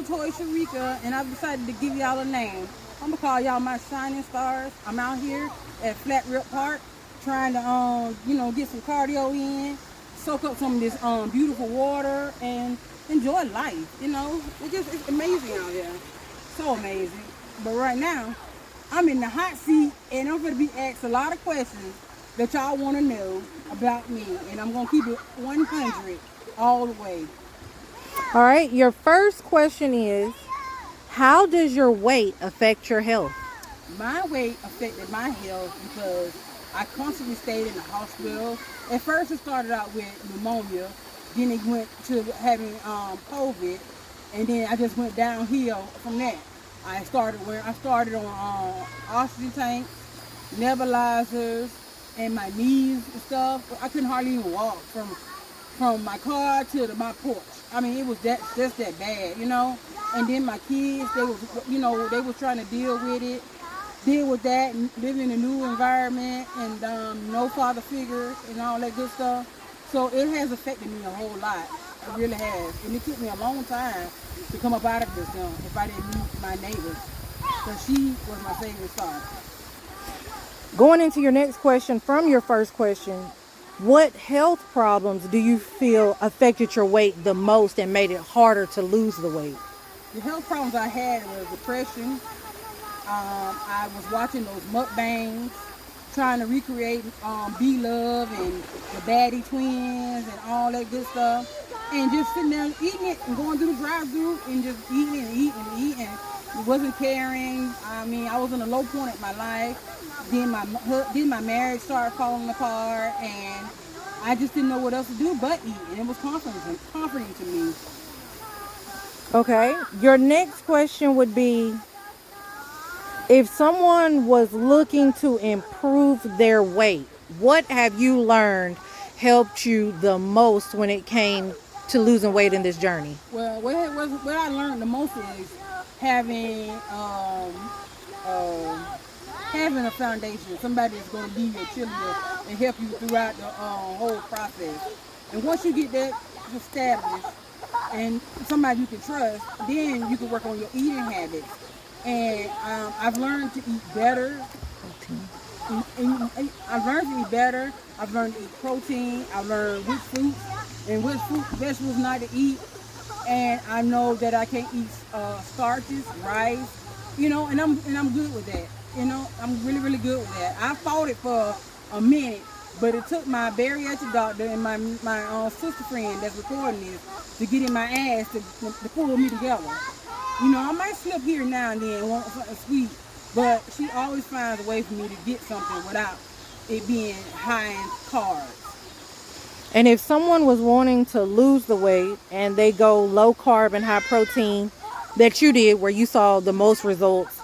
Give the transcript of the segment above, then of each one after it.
Latoya Shareca, and I've decided to give y'all a name. I'm gonna call y'all my shining stars. I'm out here at Flat Rip Park trying to, get some cardio in, soak up some of this beautiful water, and enjoy life. It's amazing out here, so amazing. But right now, I'm in the hot seat, and I'm gonna be asked a lot of questions that y'all want to know about me, and I'm gonna keep it 100 all the way. All right, your first question is, how does your weight affect your health? My weight affected my health because I constantly stayed in the hospital. At first, it started out with pneumonia, then it went to having COVID, and then I just went downhill from that. I started on oxygen tanks, nebulizers, and my knees and stuff. I couldn't hardly even walk from my car to my porch. I mean, it was just that bad, And then my kids, they was trying to deal with that, living in a new environment, and no father figure and all that good stuff. So it has affected me a whole lot. It really has, and it took me a long time to come up out of this if I didn't meet my neighbor, because she was my favorite star. Going into your next question from your first question, what health problems do you feel affected your weight the most and made it harder to lose the weight? The health problems I had was depression. I was watching those mukbangs, trying to recreate B-Love and the Baddie Twins and all that good stuff, and just sitting there eating it and going through the drive-thru and just eating and eating and eating. It wasn't caring. I mean, I was in a low point in my life. Then my marriage started falling apart, and I just didn't know what else to do but eat, and it was comforting to me. Okay, your next question would be, if someone was looking to improve their weight, what have you learned helped you the most when it came to losing weight in this journey? Well, what I learned the most is having a foundation, somebody that's going to be your cheerleader and help you throughout the whole process. And once you get that established and somebody you can trust, then you can work on your eating habits. And I've learned to eat better. I've learned to eat better. I've learned to eat protein. I've learned which fruits and which vegetables not to eat. And I know that I can't eat starches, rice, and I'm good with that. I'm really, really good with that. I fought it for a minute, but it took my bariatric doctor and my sister friend that's recording this to get in my ass to pull me together. I might slip here now and then, want something sweet, but she always finds a way for me to get something without it being high in carbs. And if someone was wanting to lose the weight and they go low carb and high protein that you did, where you saw the most results,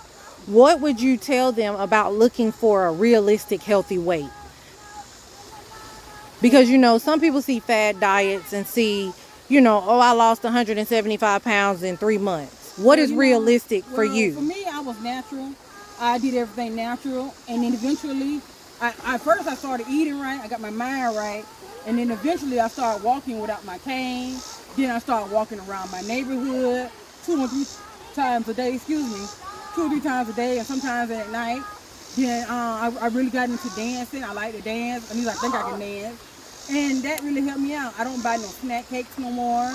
what would you tell them about looking for a realistic healthy weight? Because, some people see fad diets and see, I lost 175 pounds in 3 months. What is realistic for you? For me, I was natural. I did everything natural. And then eventually, first I started eating right. I got my mind right. And then eventually I started walking without my cane. Then I started walking around my neighborhood 2 or 3 times a day, 2 or 3 times a day, and sometimes at night. Then I really got into dancing. I like to dance. At least I think I can dance. And that really helped me out. I don't buy no snack cakes no more.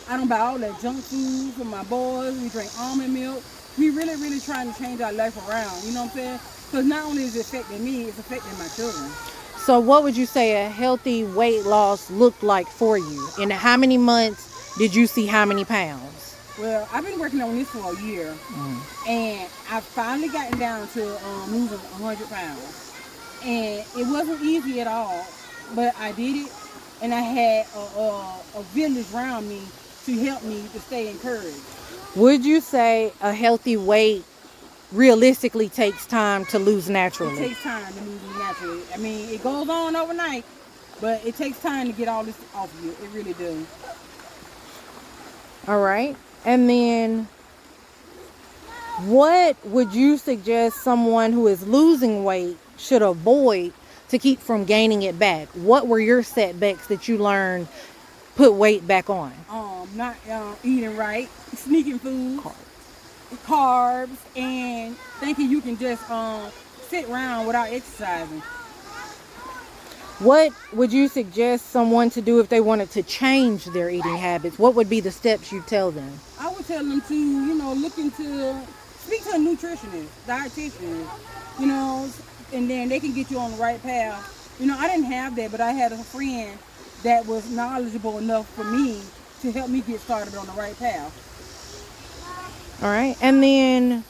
I don't buy all that junk food for my boys. We drink almond milk. We really, really trying to change our life around. You know what I'm saying? Because not only is it affecting me, it's affecting my children. So what would you say a healthy weight loss looked like for you? In how many months did you see how many pounds? Well, I've been working on this for a year. And I've finally gotten down to losing 100 pounds. And it wasn't easy at all, but I did it. And I had a village around me to help me to stay encouraged. Would you say a healthy weight realistically takes time to lose naturally? It takes time to lose naturally. I mean, it goes on overnight, but it takes time to get all this off of you. It really does. All right. And then what would you suggest someone who is losing weight should avoid to keep from gaining it back? What were your setbacks that you learned put weight back on? Not eating right, sneaking food, carbs, and thinking you can just sit around without exercising. What would you suggest someone to do if they wanted to change their eating habits? What would be the steps you tell them? I would tell them to, speak to a nutritionist, dietitian, and then they can get you on the right path. I didn't have that, but I had a friend that was knowledgeable enough for me to help me get started on the right path. All right. And then,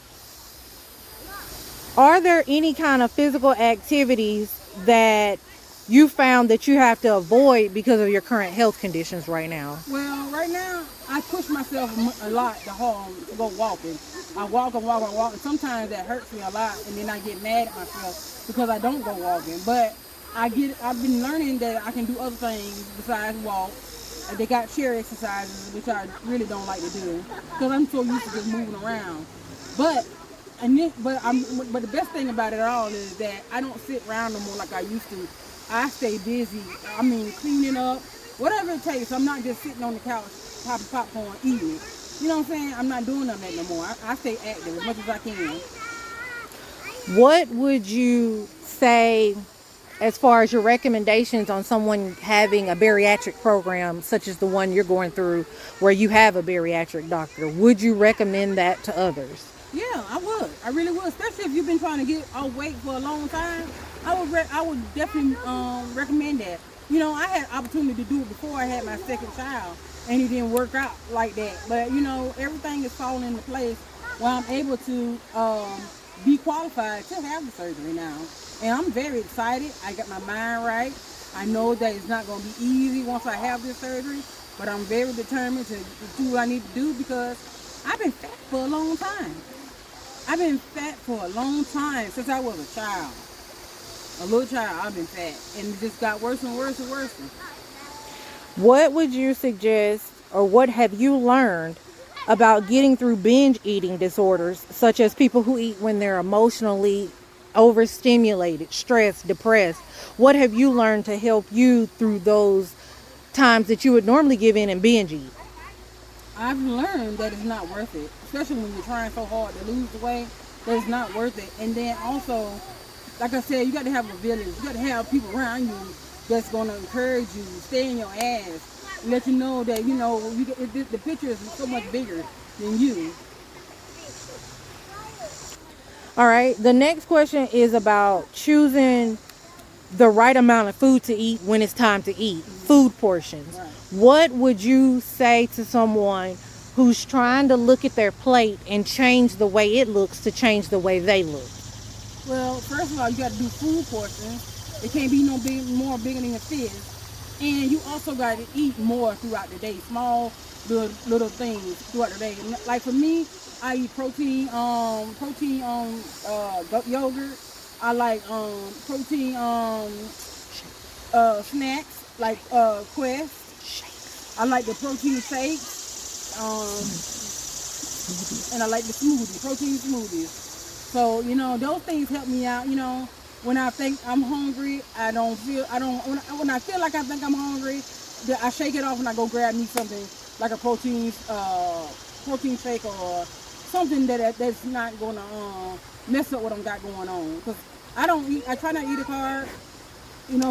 are there any kind of physical activities that you found that you have to avoid because of your current health conditions right now? Well, right now, I push myself a lot to go walking. I walk and walk and walk, and sometimes that hurts me a lot, and then I get mad at myself because I don't go walking. But I've been learning that I can do other things besides walk. They got chair exercises, which I really don't like to do because I'm so used to just moving around. But the best thing about it all is that I don't sit around no more like I used to. I stay busy. Cleaning up, whatever it takes. I'm not just sitting on the couch popping popcorn, eating it. You know what I'm saying? I'm not doing none of that no more. I stay active as much as I can. What would you say as far as your recommendations on someone having a bariatric program such as the one you're going through where you have a bariatric doctor? Would you recommend that to others? Yeah, I would. I really would, especially if you've been trying to get off weight for a long time. I would definitely recommend that. I had opportunity to do it before I had my second child, and it didn't work out like that. But everything is falling into place where I'm able to be qualified to have the surgery now. And I'm very excited. I got my mind right. I know that it's not going to be easy once I have this surgery, but I'm very determined to do what I need to do because I've been fat for a long time. I've been fat for a long time since I was a child. A little child, I've been fat, and it just got worse and worse and worse. What would you suggest, or what have you learned about getting through binge eating disorders, such as people who eat when they're emotionally overstimulated, stressed, depressed? What have you learned to help you through those times that you would normally give in and binge eat? I've learned that it's not worth it, especially when you're trying so hard to lose the weight, that it's not worth it. And then also, like I said, you got to have a village. You got to have people around you that's going to encourage you, stay in your ass, and let you know that, the picture is so much bigger than you. All right. The next question is about choosing the right amount of food to eat when it's time to eat. Food portions. Right. What would you say to someone who's trying to look at their plate and change the way it looks to change the way they look? Well, first of all, you got to do food portions. It can't be no more bigger than your fist. And you also got to eat more throughout the day. Small little things throughout the day. Like for me, I eat protein yogurt. I like protein snacks like Quest. I like the protein shakes. And I like the protein smoothies. So, those things help me out. When I think I'm hungry, when I feel like I think I'm hungry, I shake it off and I go grab me something like a protein shake or something that's not going to mess up what I got going on. Because I try not to eat a carb.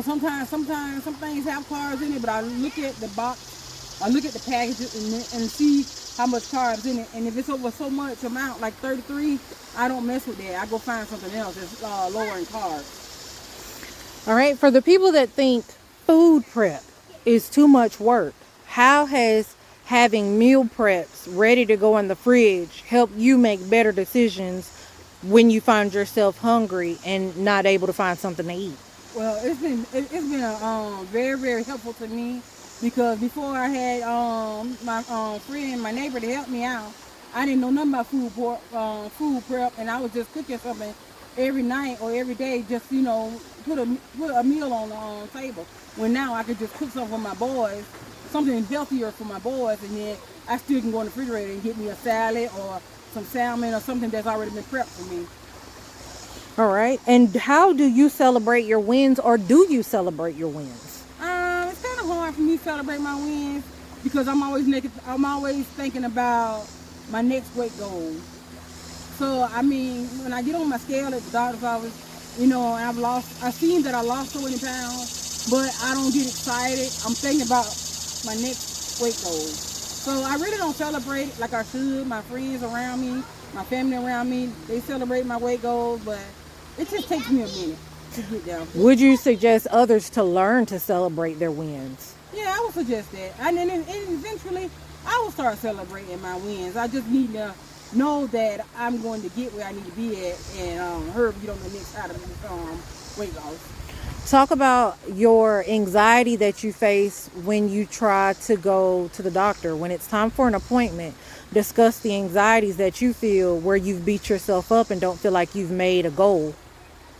Sometimes some things have carbs in it, but I look at the box, I look at the packages and see how much carbs in it. And if it's over so much amount, like 33, I don't mess with that. I go find something else that's lower in carbs. All right. For the people that think food prep is too much work, how has having meal preps ready to go in the fridge help you make better decisions when you find yourself hungry and not able to find something to eat? Well, it's been very, very helpful to me because before I had my friend, my neighbor to help me out, I didn't know nothing about food prep, and I was just cooking something every night or every day, just put a meal on the table. When now I could just cook something for my boys, something healthier for my boys, and then I still can go in the refrigerator and get me a salad or some salmon or something that's already been prepped for me. All right. And how do you celebrate your wins, or do you celebrate your wins? It's kind of hard hard for me to celebrate my wins because I'm always thinking about my next weight goal. So I mean, when I get on my scale at the doctor's office, and I've seen that I lost so many pounds, but I don't get excited. I'm thinking about my next weight goal. So I really don't celebrate it like I should. My friends around me, my family around me, they celebrate my weight goals, but it just takes me a minute to get down. Would you suggest others to learn to celebrate their wins? Yeah, I would suggest that. And eventually, I will start celebrating my wins. I just need to know that I'm going to get where I need to be at and hurry get on the next side of the weight loss. Talk about your anxiety that you face when you try to go to the doctor. When it's time for an appointment, discuss the anxieties that you feel where you've beat yourself up and don't feel like you've made a goal.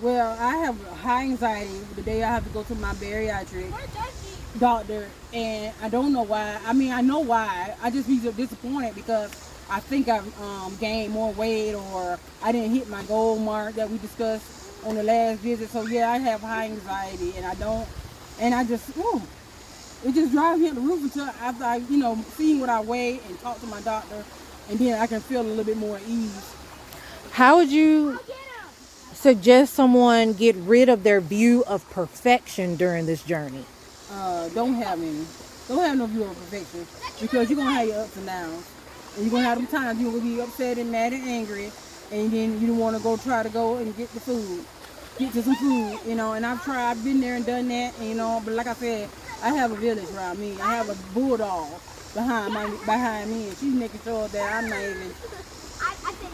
Well, I have high anxiety the day I have to go to my bariatric doctor, and I don't know why. I mean, I know why. I just be disappointed because I think I've gained more weight or I didn't hit my goal mark that we discussed on the last visit. So yeah, I have high anxiety, and it just drives me up the roof until after I, see what I weigh and talk to my doctor, and then I can feel a little bit more at ease. How would you suggest someone get rid of their view of perfection during this journey? Don't have any. Don't have no view of perfection because you're gonna have your ups and downs, and you're gonna have them times you're gonna be upset and mad and angry, and then you don't want to try to go and get to some food, And I've been there and done that, But like I said, I have a village around me. I have a bulldog behind me, and she's making sure that I'm not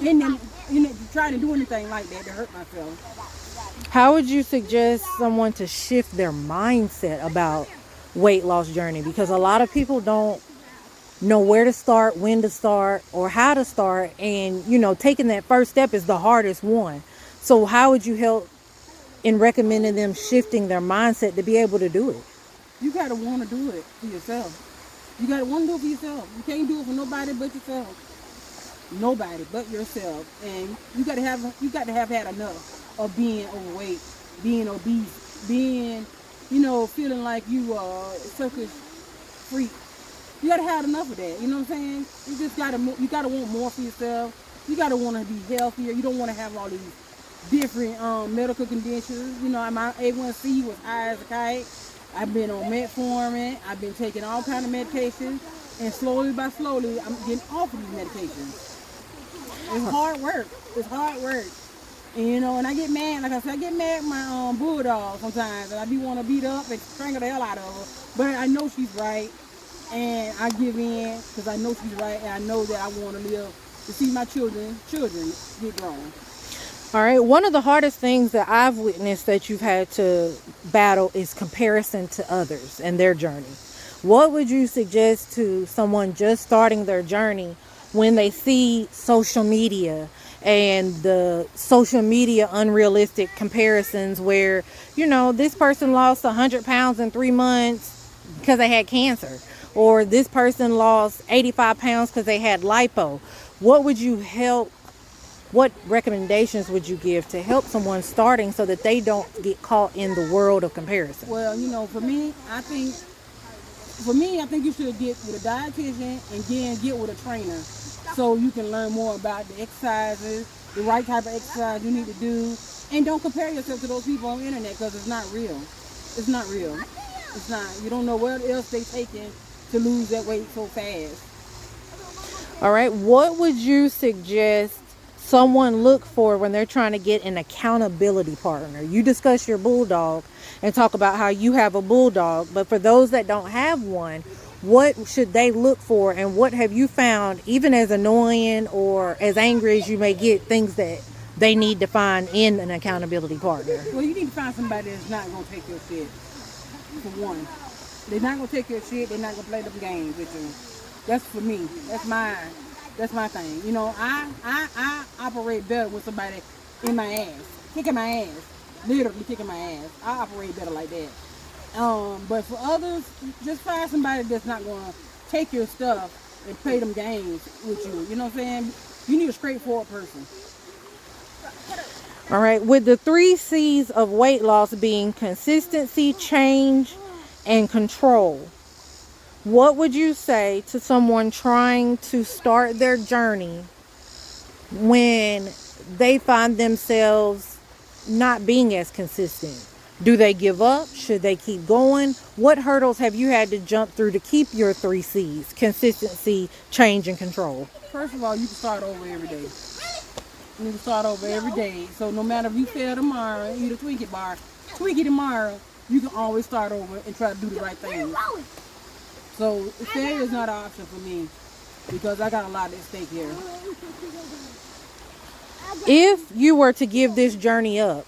even trying to do anything like that to hurt myself. How would you suggest someone to shift their mindset about weight loss journey? Because a lot of people don't know where to start, when to start, or how to start. And, taking that first step is the hardest one. So how would you help in recommending them shifting their mindset to be able to do it? You got to want to do it for yourself. You got to want to do it for yourself. You can't do it for nobody but yourself. Nobody but yourself. And you got to have had enough of being overweight, being obese, being, feeling like you are a circus freak. You gotta have enough of that. You know what I'm saying? You gotta want more for yourself. You gotta want to be healthier. You don't want to have all these different medical conditions. My A1C was high as a kite. I've been on metformin. I've been taking all kind of medications, and slowly by slowly, I'm getting off of these medications. It's hard work. It's hard work. And, and I get mad. Like I said, I get mad with my bulldog sometimes, and I do want to beat her up and strangle the hell out of her. But I know she's right. And I give in because I know she's right, and I know that I want to live to see my children get grown. All right. One of the hardest things that I've witnessed that you've had to battle is comparison to others and their journey. What would you suggest to someone just starting their journey when they see social media and the social media unrealistic comparisons where, this person lost 100 pounds in 3 months because they had cancer? Or this person lost 85 pounds because they had lipo. What recommendations would you give to help someone starting so that they don't get caught in the world of comparison? Well, for me, I think you should get with a dietitian and then get with a trainer so you can learn more about the exercises, the right type of exercise you need to do. And don't compare yourself to those people on the internet because it's not real. It's not real. It's not. You don't know what else they taking to lose that weight so fast. All right. What would you suggest someone look for when they're trying to get an accountability partner? You discuss your bulldog and talk about how you have a bulldog, but for those that don't have one, what should they look for, and what have you found, even as annoying or as angry as you may get, things that they need to find in an accountability partner? Well, you need to find somebody that's not going to take your shit, for one. They're not going to take your shit. They're not going to play them games with you. That's for me. That's my thing. I operate better with somebody in my ass, kicking my ass, literally kicking my ass. I operate better like that. But for others, just find somebody that's not going to take your stuff and play them games with you. You know what I'm saying? You need a straightforward person. All right. With the 3 C's of weight loss being consistency, change, and control, What would you say to someone trying to start their journey when they find themselves not being as consistent? Do they give up? Should they keep going? What hurdles have you had to jump through to keep your 3 C's: consistency, change, and control? First of all, you can start over every day. You can start over every day. So no matter if you fail tomorrow and eat a Twinkie bar, Twinkie tomorrow, you can always start over and try to do the right thing. So failure is not an option for me because I got a lot at stake here. If you were to give this journey up,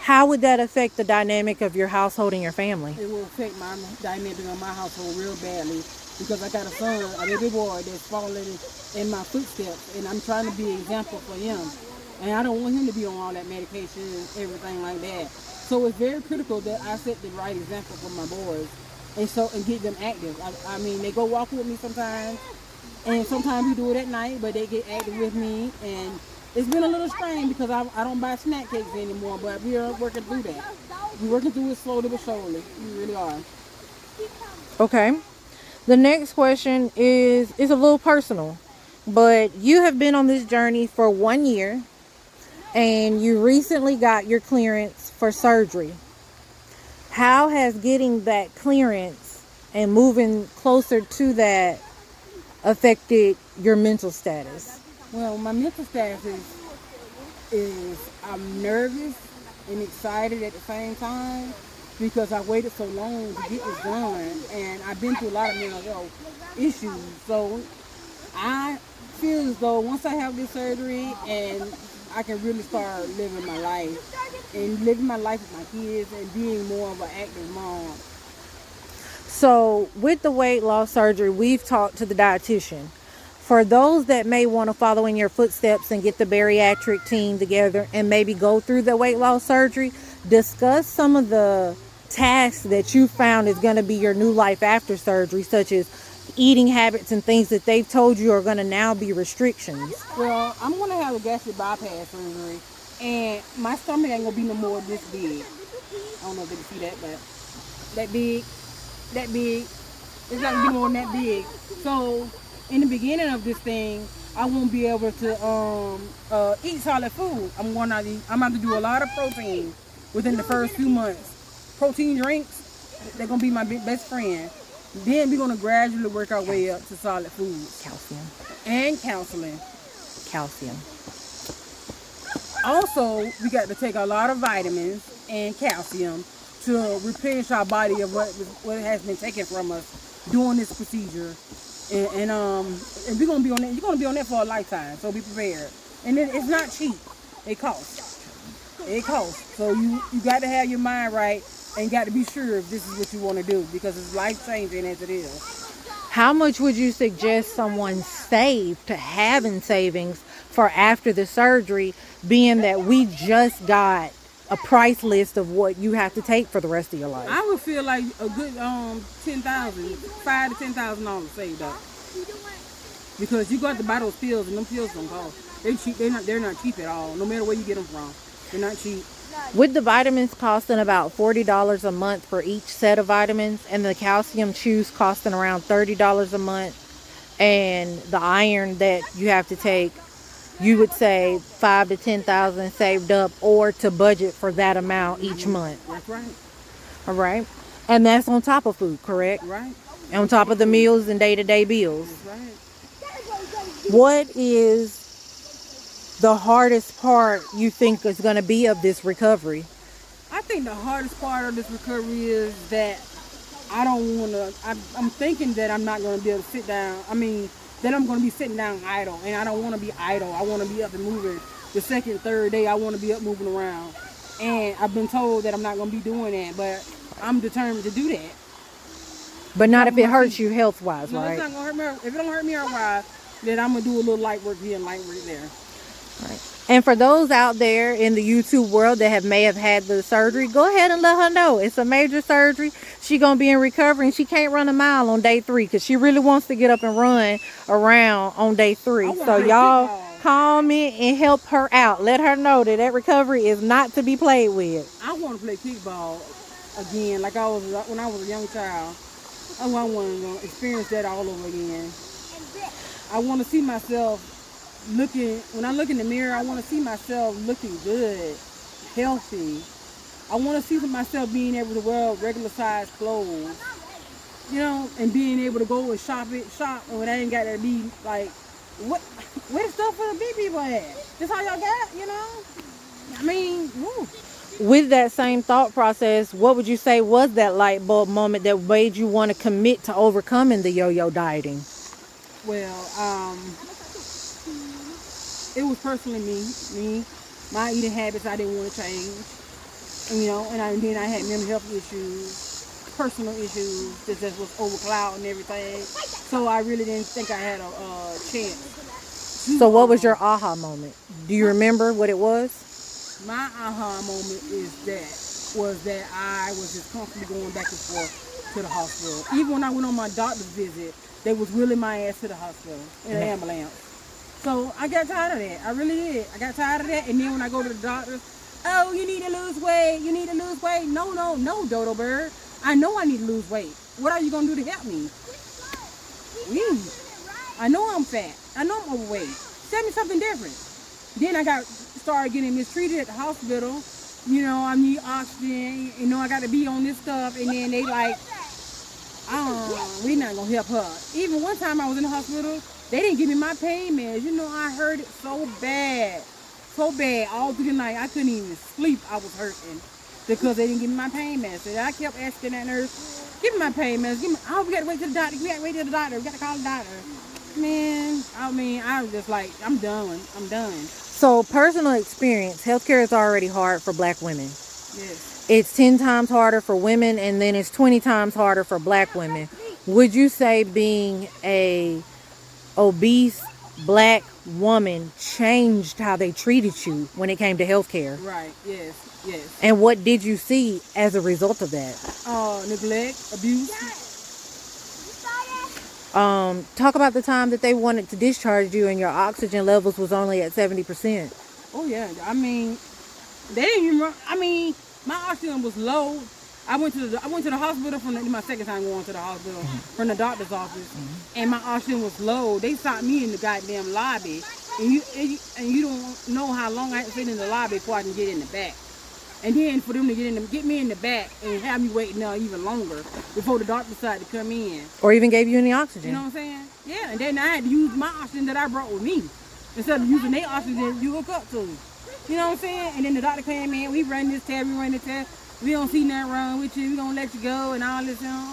how would that affect the dynamic of your household and your family? It will affect my dynamic of my household real badly because I got a son, a baby boy that's following in my footsteps, and I'm trying to be an example for him. And I don't want him to be on all that medication and everything like that. So it's very critical that I set the right example for my boys, and get them active. I mean, they go walk with me sometimes, and sometimes we do it at night, but they get active with me, and it's been a little strain because I don't buy snack cakes anymore, but we are working through that. We're working through it slowly but surely. We really are. Okay. The next question is a little personal, but you have been on this journey for 1 year and you recently got your clearance for surgery. How has getting that clearance and moving closer to that affected your mental status? Well, my mental status is I'm nervous and excited at the same time because I waited so long to get this done, and I've been through a lot of mental health issues. So I feel as though once I have this surgery and I can really start living my life with my kids and being more of an active mom. So with the weight loss surgery, we've talked to the dietitian. For those that may want to follow in your footsteps and get the bariatric team together and maybe go through the weight loss surgery, discuss some of the tasks that you found is going to be your new life after surgery, such as eating habits and things that they've told you are going to now be restrictions. Well, I'm going to have a gastric bypass surgery, and my stomach ain't going to be no more this big. I don't know if they can see that, but that big. It's not going to be more than that big. So in the beginning of this thing, I won't be able to eat solid food. I'm going to do a lot of protein within the first few months. Protein drinks, they're going to be my best friend. Then we're going to gradually work our way up to solid foods. Calcium. And counseling. Calcium. Also, we got to take a lot of vitamins and calcium to replenish our body of what has been taken from us during this procedure. And we're going to be on that. You're going to be on that for a lifetime, so be prepared. And then it's not cheap. It costs. So you got to have your mind right and got to be sure if this is what you want to do because it's life-changing as it is. How much would you suggest someone save to have in savings for after the surgery, being that we just got a price list of what you have to take for the rest of your life? I would feel like a good $5,000 to $10,000 saved up because you got to buy those pills, and them pills don't cost. They're cheap. They're not cheap at all. No matter where you get them from, they're not cheap. With the vitamins costing about $40 a month for each set of vitamins, and the calcium chews costing around $30 a month, and the iron that you have to take, you would say $5,000 to $10,000 saved up, or to budget for that amount each month. That's right. All right, and that's on top of food, correct? Right. On top of the meals and day-to-day bills. That's right. What is the hardest part you think is going to be of this recovery? I think the hardest part of this recovery is that I don't want to, I'm thinking that I'm not going to be able to sit down. That I'm going to be sitting down idle, and I don't want to be idle. I want to be up and moving. The second, third day, I want to be up moving around. And I've been told that I'm not going to be doing that, but I'm determined to do that. But not if it hurts you health-wise, no, right? It's not going to hurt me. If it don't hurt me health-wise, then I'm going to do a little light work here and light work there. Right. And for those out there in the YouTube world that may have had the surgery, go ahead and let her know it's a major surgery. She's going to be in recovery, and she can't run a mile on day 3 because she really wants to get up and run around on day 3. So y'all comment and help her out. Let her know that recovery is not to be played with. I want to play kickball again like I was when I was a young child. Oh, I want to experience that all over again. I want to see myself when I look in the mirror, I want to see myself looking good, healthy. I want to see myself being able to wear regular size clothes, and being able to go and shop, and when I ain't got to be like, where the stuff for the big people at? This how y'all got, I mean, woo. With that same thought process, what would you say was that light bulb moment that made you want to commit to overcoming the yo-yo dieting? Well, it was personally me, my eating habits I didn't want to change, and then I had mental health issues, personal issues that just was overclouding everything. So I really didn't think I had a chance. So what was your aha moment? Do you remember what it was? My aha moment was that I was just constantly going back and forth to the hospital. Even when I went on my doctor's visit, they was wheeling my ass to the hospital in an ambulance. So I got tired of that. I really did. I got tired of that. And then when I go to the doctors, oh, you need to lose weight. You need to lose weight. No, Dodo Bird. I know I need to lose weight. What are you going to do to help me? I know I'm fat. I know I'm overweight. Tell me something different. Then I started getting mistreated at the hospital. I need oxygen. I got to be on this stuff. And then they like, we're not going to help her. Even one time I was in the hospital, they didn't give me my pain meds. I heard it so bad. So bad. All through the night, I couldn't even sleep. I was hurting because they didn't give me my pain meds. And I kept asking that nurse, give me my pain meds. We got to wait till the doctor. We got to wait till the doctor. We got to call the doctor. Man, I was just like, I'm done. So, personal experience, healthcare is already hard for black women. Yes. It's 10 times harder for women, and then it's 20 times harder for black women. Would you say being a obese black woman changed how they treated you when it came to healthcare? Right, yes. And what did you see as a result of that? Neglect, abuse. Talk about the time that they wanted to discharge you and your oxygen levels was only at 70%. Oh yeah, they didn't even. My oxygen was low. I went to the hospital my second time going to the hospital from the doctor's office, and my oxygen was low. They stopped me in the goddamn lobby, and you don't know how long I had to sit in the lobby before I can get in the back. And then for them to get me in the back and have me waiting there even longer before the doctor decided to come in. Or even gave you any oxygen. You know what I'm saying? Yeah, and then I had to use my oxygen that I brought with me instead of using their oxygen you hook up to. You know what I'm saying? And then the doctor came in, we ran this test, we don't see nothing wrong with you, we gonna let you go and all this, I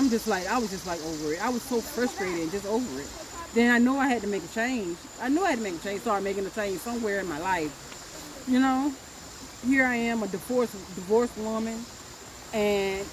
was just like over it. I was so frustrated and just over it. Then I know I had to make a change. Start making a change somewhere in my life. Here I am, a divorced woman, and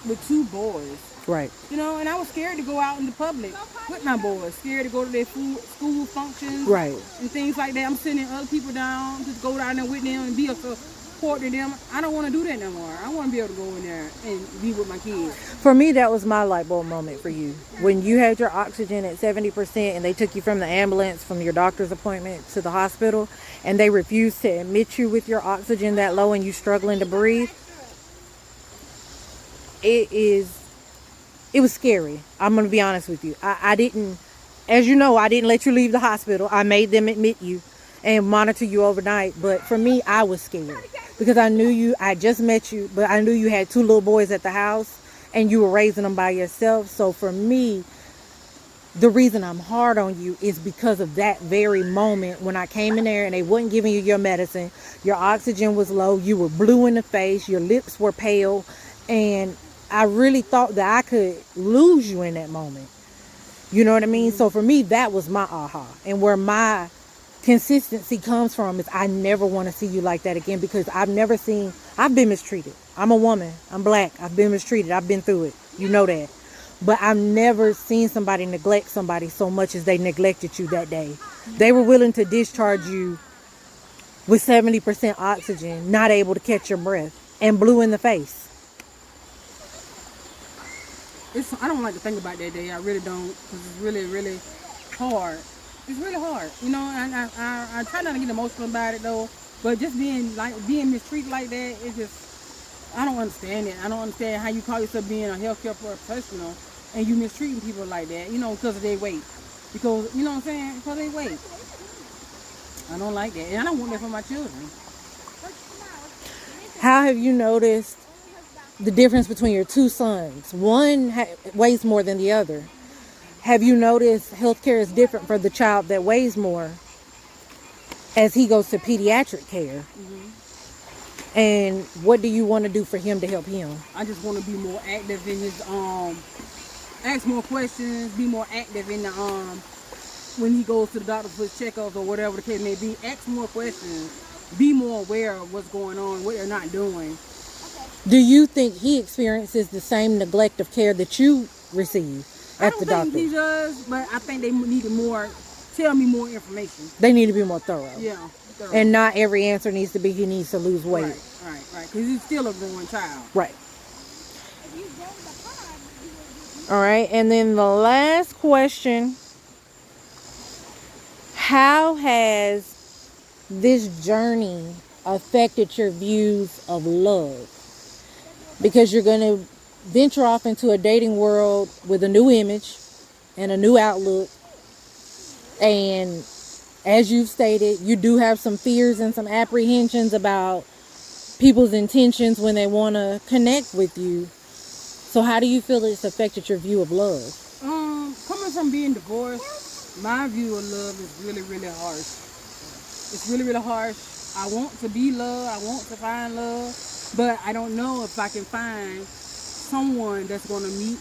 with 2 boys. Right. And I was scared to go out in the public with my boys, scared to go to their school functions, right, and things like that. I'm sending other people down, just go down there with them and be a support to them. I don't want to do that no more. I want to be able to go in there and be with my kids. For me, that was my light bulb moment for you. When you had your oxygen at 70% and they took you from the ambulance, from your doctor's appointment to the hospital, and they refused to admit you with your oxygen that low and you struggling to breathe, it was scary. I'm going to be honest with you. I didn't, as you know, I didn't let you leave the hospital. I made them admit you and monitor you overnight. But for me, I was scared because I knew you. I just met you, but I knew you had 2 little boys at the house and you were raising them by yourself. So for me, the reason I'm hard on you is because of that very moment when I came in there and they wasn't giving you your medicine. Your oxygen was low. You were blue in the face. Your lips were pale. And I really thought that I could lose you in that moment. You know what I mean? So for me, that was my aha. And where my consistency comes from is I never want to see you like that again, because I've been mistreated. I'm a woman. I'm black. I've been mistreated. I've been through it. You know that. But I've never seen somebody neglect somebody so much as they neglected you that day. They were willing to discharge you with 70% oxygen, not able to catch your breath, and blue in the face. I don't like to think about that day. I really don't, because it's really, really hard. It's really hard, and I try not to get emotional about it though. But just being mistreated like that, it's just, I don't understand it. I don't understand how you call yourself being a healthcare professional and you mistreating people like that, because of their weight. Because, you know what I'm saying? Because of their weight. I don't like that. And I don't want that for my children. How have you noticed the difference between your two sons? One weighs more than the other. Have you noticed healthcare is different for the child that weighs more as he goes to pediatric care? And what do you want to do for him to help him? I just want to be more active in his ask more questions, be more active in the when he goes to the doctor for his checkups or whatever the case may be. Ask more questions, be more aware of what's going on, what they're not doing. Do you think he experiences the same neglect of care that you receive at the doctor? I don't think he does, but I think they need to tell me more information. They need to be more thorough. Yeah. Thorough. And not every answer needs to be he needs to lose weight. Right. Because he's still a growing child. Right. All right. And then the last question. How has this journey affected your views of love? Because you're going to venture off into a dating world with a new image and a new outlook. And as you've stated, you do have some fears and some apprehensions about people's intentions when they want to connect with you. So how do you feel it's affected your view of love? Coming from being divorced, my view of love is really, really harsh. It's really, really harsh. I want to be loved. I want to find love. But I don't know if I can find someone that's going to meet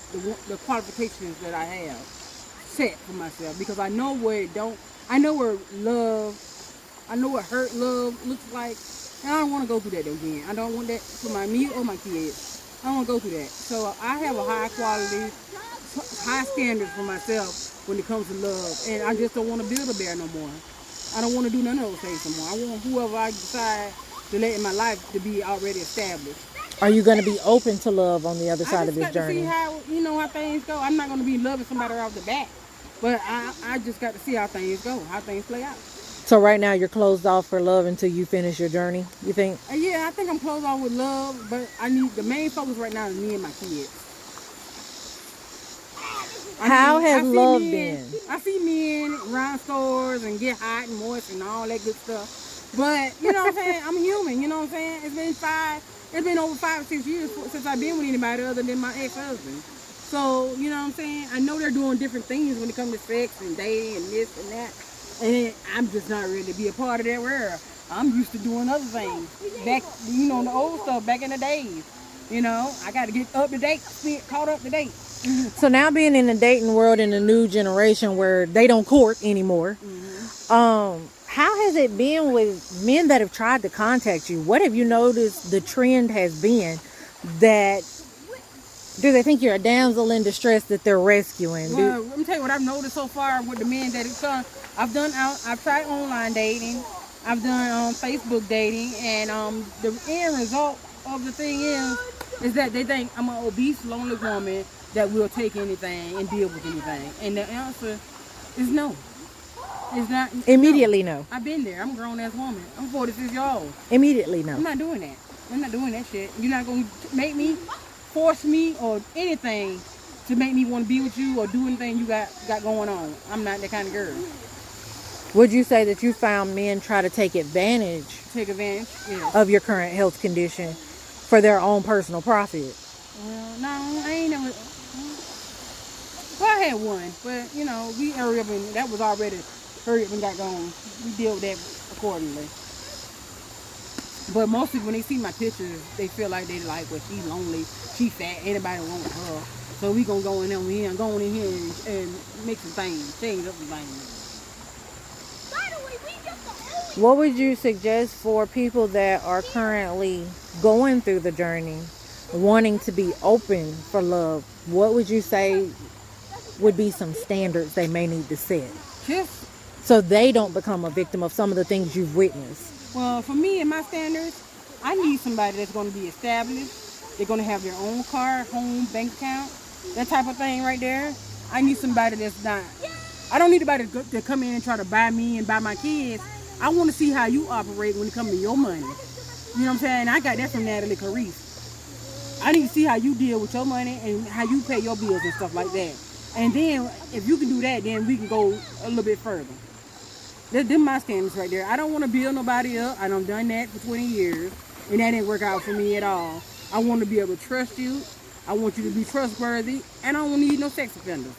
the qualifications that I have set for myself. Because I know where what hurt love looks like. And I don't want to go through that again. I don't want that for me or my kids. I don't want to go through that. So I have a high quality, high standards for myself when it comes to love. And I just don't want to build a bear no more. I don't want to do none of those things no more. I want whoever I decide to let in my life to be already established. Are you going to be open to love on the other side of this journey? I just got to see how things go. I'm not going to be loving somebody off the bat. But I just got to see how things go, how things play out. So right now you're closed off for love until you finish your journey, you think? Yeah, I think I'm closed off with love, but the main focus right now is me and my kids. How has love been? I see men run stores and get hot and moist and all that good stuff. But, you know what I'm saying? I'm human, you know what I'm saying? It's been over 5 or 6 years since I've been with anybody other than my ex-husband. So, you know what I'm saying? I know they're doing different things when it comes to sex and dating and this and that. And I'm just not ready to be a part of that world. I'm used to doing other things. Back, the old stuff back in the days. I got to get up to date, caught up to date. So now being in the dating world in the new generation where they don't court anymore, how has it been with men that have tried to contact you? What have you noticed the trend has been that, do they think you're a damsel in distress that they're rescuing? Well, let me tell you what I've noticed so far with the men that have come. I've tried online dating. I've done Facebook dating, and the end result of the thing is that they think I'm an obese, lonely woman that will take anything and deal with anything. And the answer is no. It's not. Immediately no. I've been there. I'm a grown-ass woman. I'm 46 years old. Immediately no. I'm not doing that. I'm not doing that shit. You're not going to force me or anything to make me want to be with you or do anything you got going on. I'm not that kind of girl. Would you say that you found men try to take advantage Yeah. of your current health condition for their own personal profit? No, I ain't never. Well, I had one, but we hurry up and that was already hurry up and got gone. We deal with that accordingly. But mostly when they see my pictures, they feel like they like, well, she's lonely, she fat, anybody want her. So we gonna go in here, and make some things, change up some things. What would you suggest for people that are currently going through the journey, wanting to be open for love? What would you say would be some standards they may need to set? So they don't become a victim of some of the things you've witnessed? Well, for me and my standards, I need somebody that's going to be established. They're going to have their own car, home, bank account, that type of thing right there. I need somebody that's not. I don't need anybody to come in and try to buy me and buy my kids. I want to see how you operate when it comes to your money. You know what I'm saying? I got that from Natalie Clarice. I need to see how you deal with your money and how you pay your bills and stuff like that. And then if you can do that, then we can go a little bit further. Them my standards right there. I don't want to build nobody up. I done that for 20 years, and that didn't work out for me at all. I want to be able to trust you. I want you to be trustworthy, and I don't need no sex offenders.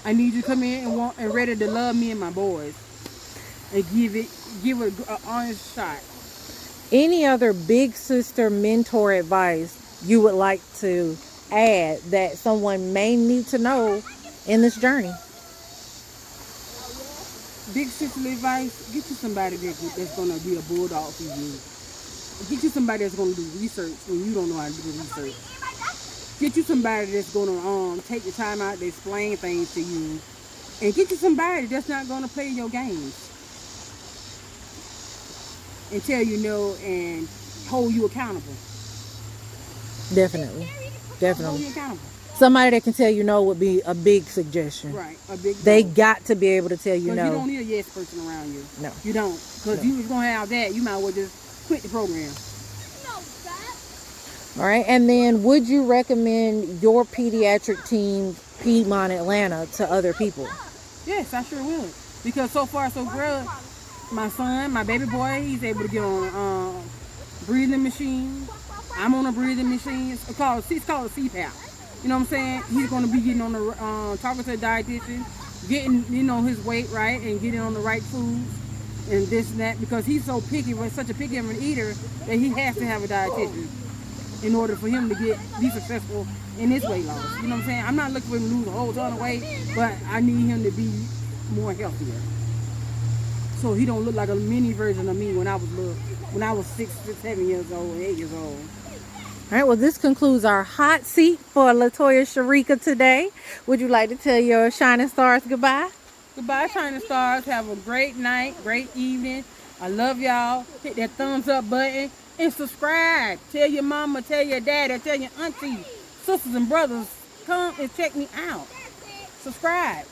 I need you to come in and ready to love me and my boys, and give it an honest shot. Any other big sister mentor advice you would like to add that someone may need to know in this journey? Big sister advice: get you somebody that's gonna be a bulldog for you. Get you somebody that's gonna do research when you don't know how to do research. Get you somebody that's gonna take the time out to explain things to you, and get you somebody that's not gonna play your games and tell you no and hold you accountable. Definitely. Hold you accountable. Somebody that can tell you no would be a big suggestion. Right, a big. They got to be able to tell you no. You don't need a yes person around you. No, you don't. Because you was gonna have that, you might as well just quit the program. All right, and then would you recommend your pediatric team, Piedmont Atlanta, to other people? Yes, I sure would. Because so far so good. My son, my baby boy, he's able to get on a breathing machine. I'm on a breathing machine. It's called a CPAP. You know what I'm saying? He's going to be getting on the talking to a dietitian, getting his weight right, and getting on the right foods and this and that, because he's so picky, such a picky of an eater, that he has to have a dietitian in order for him to be successful in his weight loss. You know what I'm saying? I'm not looking for him to lose a whole ton of weight, but I need him to be more healthier, so he don't look like a mini version of me when I was little, when I was 6, 7 years old, 8 years old. All right, well, this concludes our hot seat for Latoya Shareca today. Would you like to tell your shining stars goodbye? Goodbye, shining stars. Have a great night, great evening. I love y'all. Hit that thumbs up button and subscribe. Tell your mama, tell your daddy, tell your auntie, sisters and brothers, come and check me out. Subscribe.